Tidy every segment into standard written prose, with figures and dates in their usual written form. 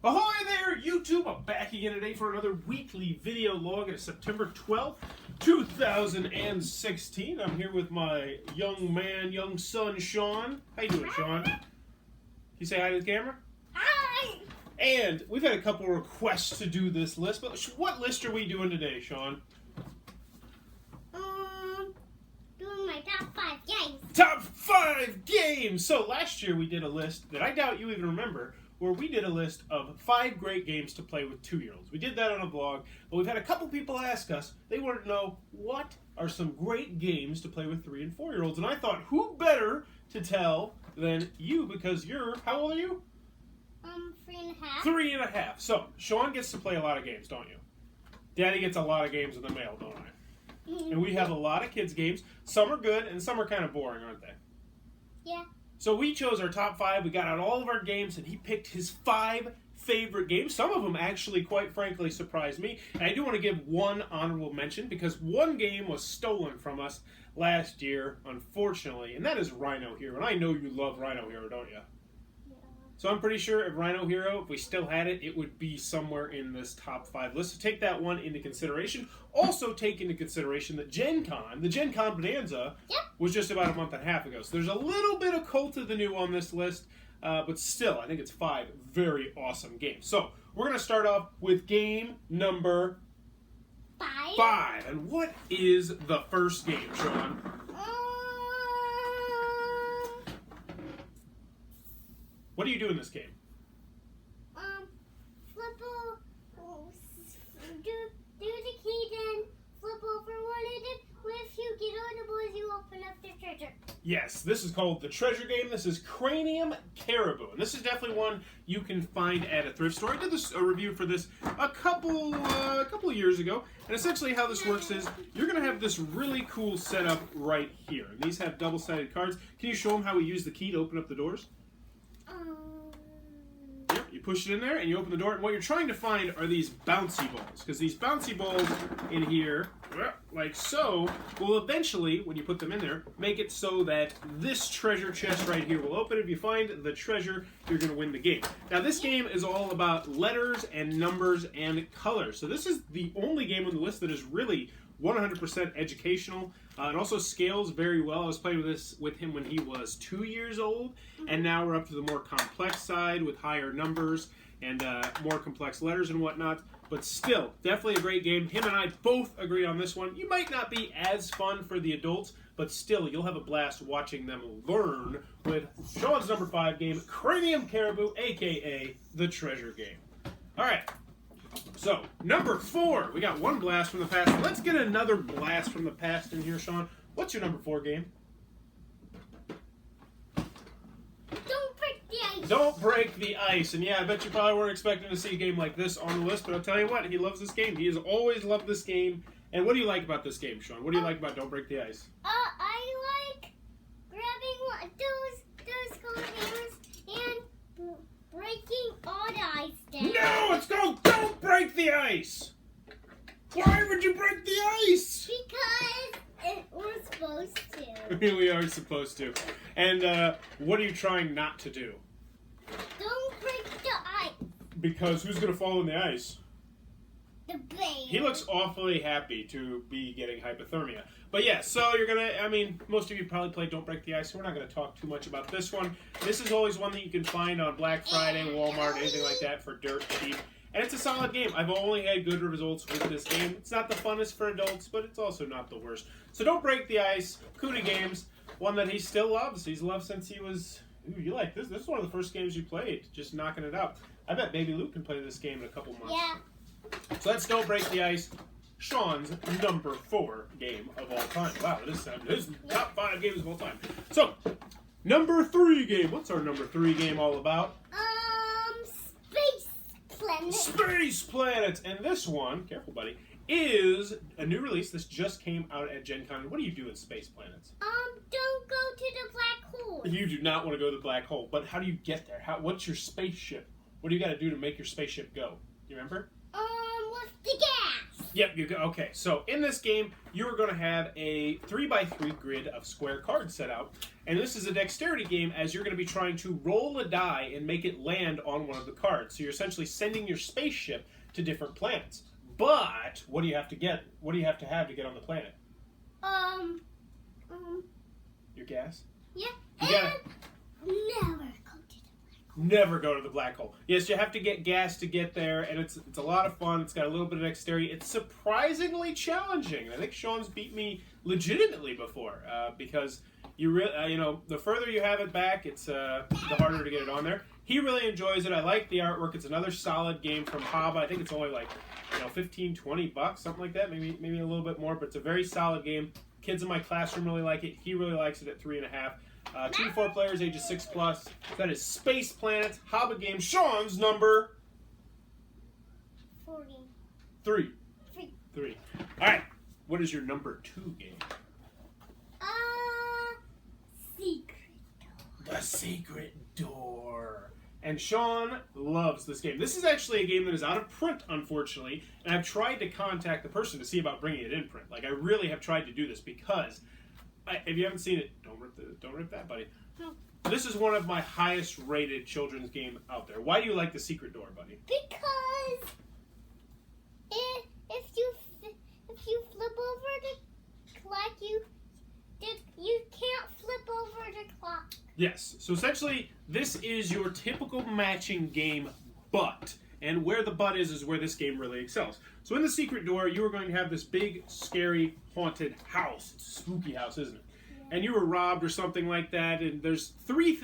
Ahoy there, YouTube! I'm back again today for another weekly video log. It's September 12th, 2016. I'm here with my young son, Shaun. How you doing, Shaun? Can you say hi to the camera? Hi! And we've had a couple requests to do this list, but what list are we doing today, Shaun? Doing my top 5 games. Top 5 games! So last year we did a list that I doubt you even remember, where we did a list of 5 great games to play with 2-year-olds. We did that on a blog, but we've had a couple people ask us, they wanted to know what are some great games to play with 3 and 4-year-olds, and I thought, who better to tell than you, because you're, how old are you? 3.5. 3.5. So, Shaun gets to play a lot of games, don't you? Daddy gets a lot of games in the mail, don't I? And we have a lot of kids' games. Some are good, and some are kind of boring, aren't they? Yeah. So we chose our top 5. We got out all of our games, and he picked his 5 favorite games. Some of them actually, quite frankly, surprised me. And I do want to give one honorable mention, because one game was stolen from us last year, unfortunately, and that is Rhino Hero. And I know you love Rhino Hero, don't you? So I'm pretty sure if Rhino Hero, if we still had it, it would be somewhere in this top 5 list. So take that one into consideration. Also take into consideration that the Gen Con Bonanza, was just about a month and a half ago. So there's a little bit of Cult of the New on this list, but still, I think it's 5 very awesome games. So we're going to start off with game number 5. And what is the first game, Shaun? What do you do in this game? Do the key, then flip over one, and then if you get on the boys, you open up the treasure. Yes, this is called the treasure game. This is Cranium Caribou, and this is definitely one you can find at a thrift store. I did a review for this a couple of years ago, and essentially how this works is you're going to have this really cool setup right here. And these have double-sided cards. Can you show them how we use the key to open up the doors? Yep, you push it in there and you open the door, and what you're trying to find are these bouncy balls, because these bouncy balls in here, like so, will eventually, when you put them in there, make it so that this treasure chest right here will open. If you find the treasure, you're going to win the game. Now this game is all about letters and numbers and colors, so this is the only game on the list that is really 100% educational. It also scales very well. I was playing with him when he was 2 years old, and now we're up to the more complex side with higher numbers and more complex letters and whatnot. But still, definitely a great game. Him and I both agree on this one. You might not be as fun for the adults, but still, you'll have a blast watching them learn with Shaun's number 5 game, Cranium Caribou, a.k.a. the treasure game. All right. So, number 4. We got one blast from the past. Let's get another blast from the past in here, Shaun. What's your number 4 game? Don't break the ice. Don't break the ice. And yeah, I bet you probably weren't expecting to see a game like this on the list, but I'll tell you what, he loves this game. He has always loved this game. And what do you like about this game, Shaun? What do you like about Don't Break the Ice? I like grabbing those gold hammers and breaking all the ice down. No, it's called Don't Break the Ice. Why would you break the ice? Because we're supposed to. We are supposed to. And what are you trying not to do? Don't break the ice. Because who's going to fall in the ice? The bear. He looks awfully happy to be getting hypothermia. But yeah, so you're going to, I mean, most of you probably played Don't Break the Ice, so we're not going to talk too much about this one. This is always one that you can find on Black Friday, Walmart, anything like that for dirt cheap. And it's a solid game. I've only had good results with this game. It's not the funnest for adults, but it's also not the worst. So Don't Break the Ice, Cuda Games, one that he still loves. He's loved since he was, ooh, you like this? This is one of the first games you played, just knocking it out. I bet Baby Luke can play this game in a couple months. Yeah. So let's Don't Break the Ice, Shaun's number 4 game of all time. Wow, this is top 5 games of all time. So, number 3 game. What's our number 3 game all about? Space Planet. Space Planet. And this one, careful buddy, is a new release. This just came out at Gen Con. What do you do in Space Planets? Don't go to the black hole. You do not want to go to the black hole, but how do you get there? What's your spaceship? What do you got to do to make your spaceship go? Do you remember? With the gas. Yep, you go. Okay, so in this game, you are going to have a 3x3 grid of square cards set out. And this is a dexterity game as you're going to be trying to roll a die and make it land on one of the cards. So you're essentially sending your spaceship to different planets. But what do you have to get? What do you have to get on the planet? Your gas? Yeah. You gotta never go to the black hole. never go to the black hole. Yes, you have to get gas to get there, and it's a lot of fun. It's got a little bit of dexterity. It's surprisingly challenging. I think Shaun's beat me legitimately before because you the further you have it back, it's the harder to get it on there. He really enjoys it. I like the artwork. It's another solid game from Haba. I think it's only like $15-20, something like that. Maybe a little bit more, but it's a very solid game. Kids in my classroom really like it. He really likes it at 3.5. 2 to 4 players, ages 6+. That is Space Planet Haba game. Shaun's number 43. 3. All right. What is your number 2 game? Secret. The Secret Door. And Shaun loves this game. This is actually a game that is out of print, unfortunately, and I've tried to contact the person to see about bringing it in print. Like, I really have tried to do this because, if you haven't seen it, don't rip that, buddy. No. This is one of my highest rated children's game out there. Why do you like The Secret Door, buddy? Because if you flip over the clock, you can't flip over the clock. Yes. So essentially, this is your typical matching game, and where the but is where this game really excels. So in The Secret Door, you are going to have this big, scary, haunted house. It's a spooky house, isn't it? And you were robbed or something like that, and there's 3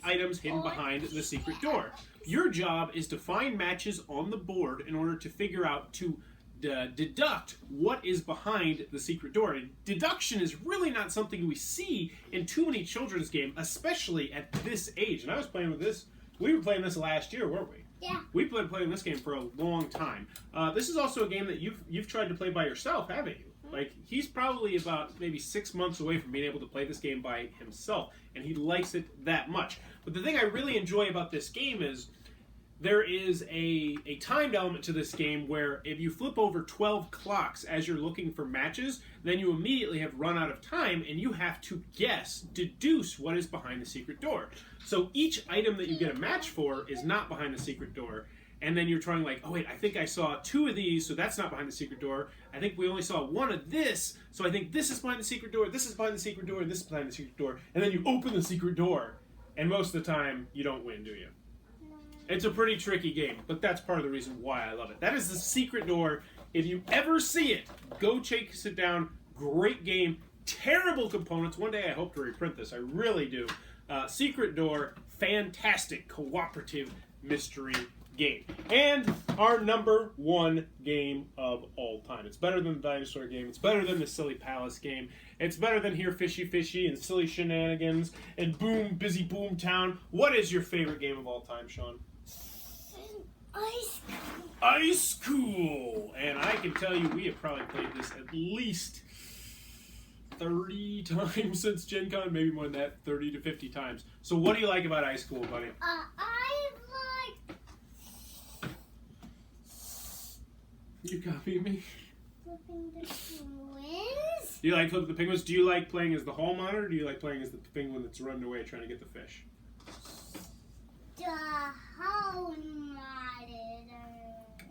items hidden behind the secret door. Your job is to find matches on the board in order to figure out, to deduct what is behind the secret door. And deduction is really not something we see in too many children's games, especially at this age. And I was playing with this, we were playing this last year, weren't we? Yeah. We've been playing this game for a long time. This is also a game that you've tried to play by yourself, haven't you? Like, he's probably about maybe 6 months away from being able to play this game by himself, and he likes it that much. But the thing I really enjoy about this game is there is a timed element to this game where if you flip over 12 clocks as you're looking for matches, then you immediately have run out of time, and you have to deduce what is behind the secret door. So each item that you get a match for is not behind the secret door. And then you're trying like, oh wait, I think I saw 2 of these, so that's not behind the secret door. I think we only saw 1 of this, so I think this is behind the secret door, this is behind the secret door, and this is behind the secret door. And then you open the secret door, and most of the time, you don't win, do you? It's a pretty tricky game, but that's part of the reason why I love it. That is The Secret Door. If you ever see it, go chase it down. Great game. Terrible components. One day I hope to reprint this. I really do. Secret Door, fantastic cooperative mystery game. And our number 1 game of all time. It's better than the dinosaur game. It's better than the Silly Palace game. It's better than Here Fishy Fishy and Silly Shenanigans and Boom Busy Boom Town. What is your favorite game of all time, Shaun? Ice Cool. Ice Cool! And I can tell you we have probably played this at least 30 times since Gen Con, maybe more than that, 30 to 50 times. So what do you like about Ice Cool, buddy? I like You copying me? flipping the penguins. Do you like flipping the penguins? Do you like playing as the hall monitor, or do you like playing as the penguin that's running away trying to get the fish? The whole monitor.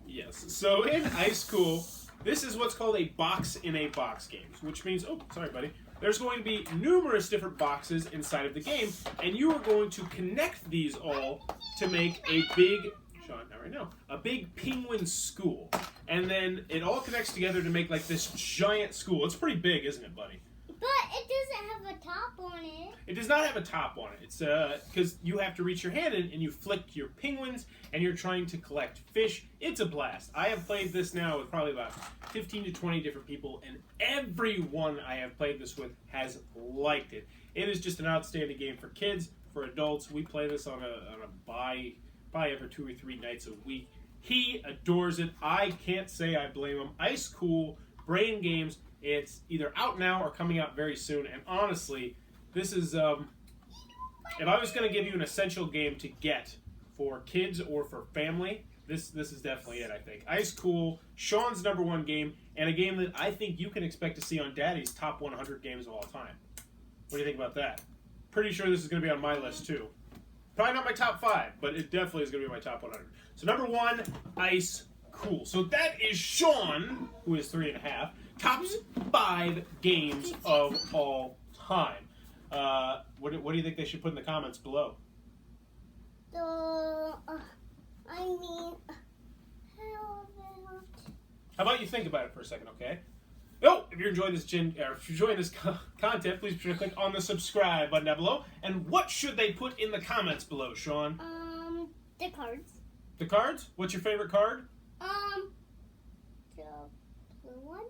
Yes. So in Ice Cool, this is what's called a box-in-a-box game, which means, oh, sorry, buddy. There's going to be numerous different boxes inside of the game, and you are going to connect these all to make a big, Shaun, not right now, a big penguin school. And then it all connects together to make like this giant school. It's pretty big, isn't it, buddy? But it doesn't have a top on it. It does not have a top on it. It's because you have to reach your hand in and you flick your penguins and you're trying to collect fish. It's a blast. I have played this now with probably about 15 to 20 different people, and everyone I have played this with has liked it. It is just an outstanding game for kids, for adults. We play this on a probably every 2 or 3 nights a week. He adores it. I can't say I blame him. Ice Cool, Brain Games. It's either out now or coming out very soon. And honestly, this is, if I was going to give you an essential game to get for kids or for family, this is definitely it, I think. Ice Cool, Shaun's #1 game, and a game that I think you can expect to see on Daddy's top 100 games of all time. What do you think about that? Pretty sure this is going to be on my list, too. Probably not my top 5, but it definitely is going to be my top 100. So =1, Ice Cool. So that is Shaun, who is 3.5, tops 5 games of all time. What do you think they should put in the comments below? How about you think about it for a second, okay? Oh, if you're enjoying this content, please be sure to click on the subscribe button down below. And what should they put in the comments below, Shaun? The cards. The cards? What's your favorite card? The blue one.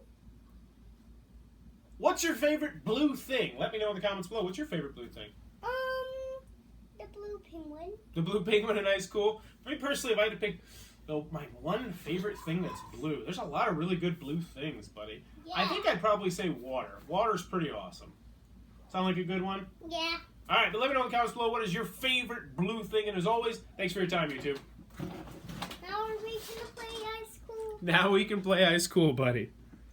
What's your favorite blue thing? Let me know in the comments below. What's your favorite blue thing? The blue penguin. The blue penguin and Ice Cool. For me personally, if I had to pick my one favorite thing that's blue, there's a lot of really good blue things, buddy. Yeah. I think I'd probably say water. Water's pretty awesome. Sound like a good one? Yeah. All right, but let me know in the comments below what is your favorite blue thing. And as always, thanks for your time, YouTube. Now we're going to play Ice Cool. Now we can play Ice Cool, buddy.